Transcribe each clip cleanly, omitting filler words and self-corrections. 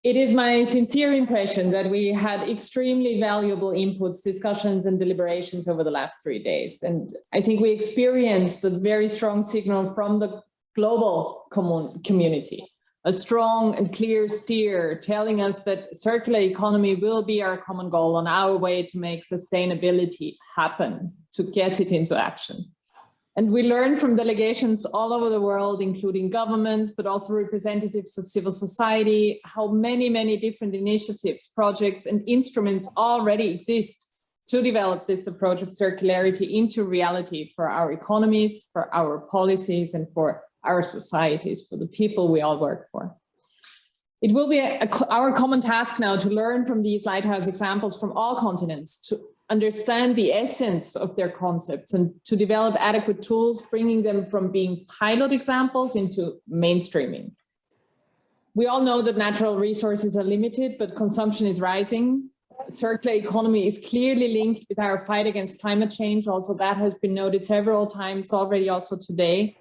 It is my sincere impression that we had extremely valuable inputs, discussions, and deliberations over the last 3 days. And I think we experienced a very strong signal from the global community, a strong and clear steer telling us that circular economy will be our common goal on our way to make sustainability happen, to get it into action. And we learned from delegations all over the world, including governments, but also representatives of civil society, how many, many different initiatives, projects, and instruments already exist to develop this approach of circularity into reality for our economies, for our policies, and for our societies, for the people we all work for. It will be our common task now to learn from these lighthouse examples from all continents, to understand the essence of their concepts and to develop adequate tools, bringing them from being pilot examples into mainstreaming. We all know that natural resources are limited, but consumption is rising. Circular economy is clearly linked with our fight against climate change. Also, that has been noted several times already, also today.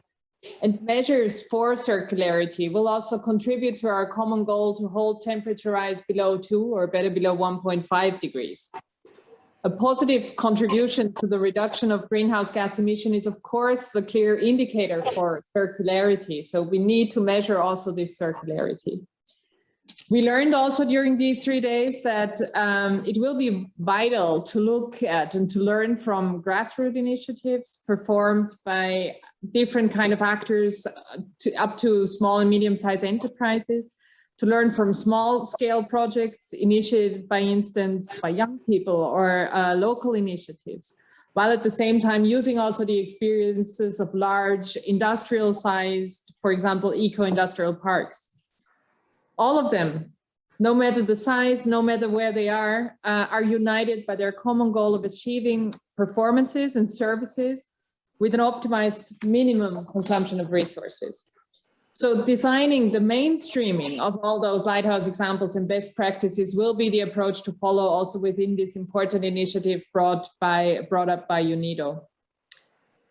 And measures for circularity will also contribute to our common goal to hold temperature rise below 2 or better below 1.5 degrees. A positive contribution to the reduction of greenhouse gas emission is, of course, a clear indicator for circularity. So we need to measure also this circularity. We learned also during these 3 days that it will be vital to look at and to learn from grassroots initiatives performed by different kind of actors up to small and medium-sized enterprises, to learn from small-scale projects initiated, by instance, by young people or local initiatives, while at the same time using also the experiences of large industrial-sized, for example, eco-industrial parks. All of them, no matter the size, no matter where they are united by their common goal of achieving performances and services with an optimized minimum consumption of resources. So designing the mainstreaming of all those lighthouse examples and best practices will be the approach to follow also within this important initiative brought up by UNIDO.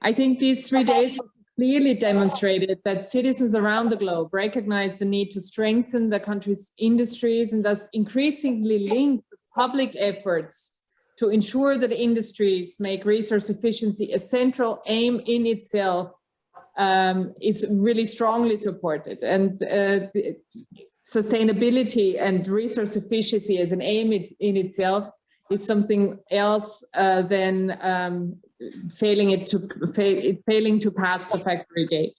I think these 3 days clearly demonstrated that citizens around the globe recognize the need to strengthen the country's industries and thus increasingly link public efforts to ensure that industries make resource efficiency a central aim in itself is really strongly supported. And sustainability and resource efficiency as an aim in itself is something else than failing to pass the factory gate.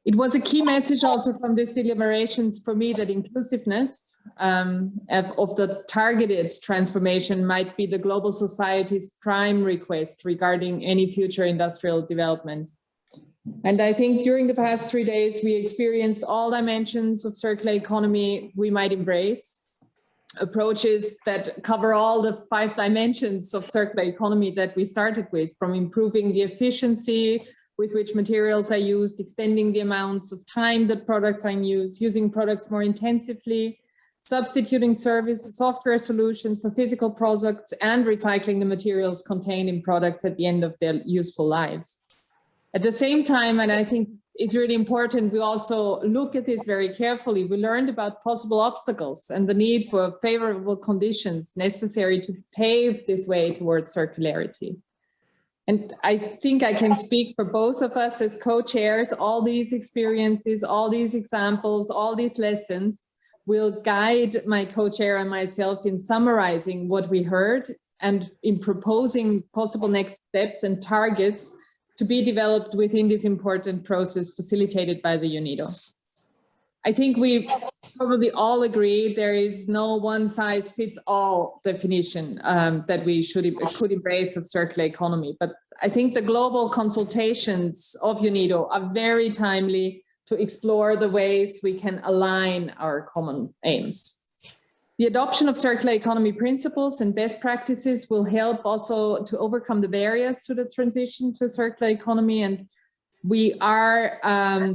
It was a key message also from these deliberations for me that inclusiveness of the targeted transformation might be the global society's prime request regarding any future industrial development. And I think during the past 3 days, we experienced all dimensions of circular economy we might embrace, approaches that cover all the 5 dimensions of circular economy that we started with, from improving the efficiency with which materials are used, extending the amounts of time that products are in use, using products more intensively, substituting service and software solutions for physical products, and recycling the materials contained in products at the end of their useful lives. At the same time, and I think it's really important, we also look at this very carefully. We learned about possible obstacles and the need for favorable conditions necessary to pave this way towards circularity. And I think I can speak for both of us as co-chairs. All these experiences, all these examples, all these lessons will guide my co-chair and myself in summarizing what we heard and in proposing possible next steps and targets to be developed within this important process facilitated by the UNIDO. I think we probably all agree there is no one-size-fits-all definition that we could embrace of circular economy. But I think the global consultations of UNIDO are very timely to explore the ways we can align our common aims. The adoption of circular economy principles and best practices will help also to overcome the barriers to the transition to a circular economy. And we are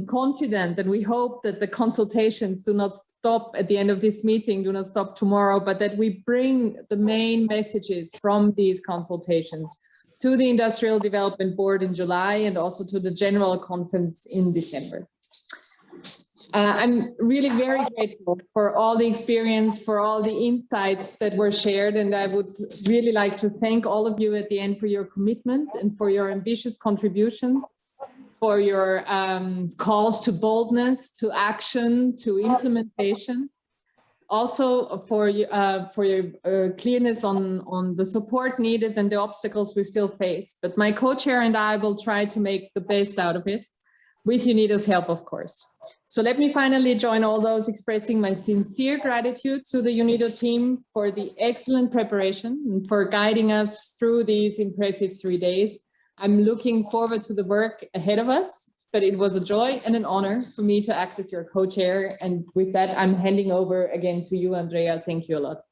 confident and we hope that the consultations do not stop at the end of this meeting, do not stop tomorrow, but that we bring the main messages from these consultations to the Industrial Development Board in July and also to the General Conference in December. I'm really very grateful for all the experience, for all the insights that were shared. And I would really like to thank all of you at the end for your commitment and for your ambitious contributions, for your calls to boldness, to action, to implementation. Also for your clearness on the support needed and the obstacles we still face. But my co-chair and I will try to make the best out of it, with UNIDO's help, of course. So let me finally join all those expressing my sincere gratitude to the UNIDO team for the excellent preparation and for guiding us through these impressive 3 days. I'm looking forward to the work ahead of us, but it was a joy and an honor for me to act as your co-chair. And with that, I'm handing over again to you, Andrea. Thank you a lot.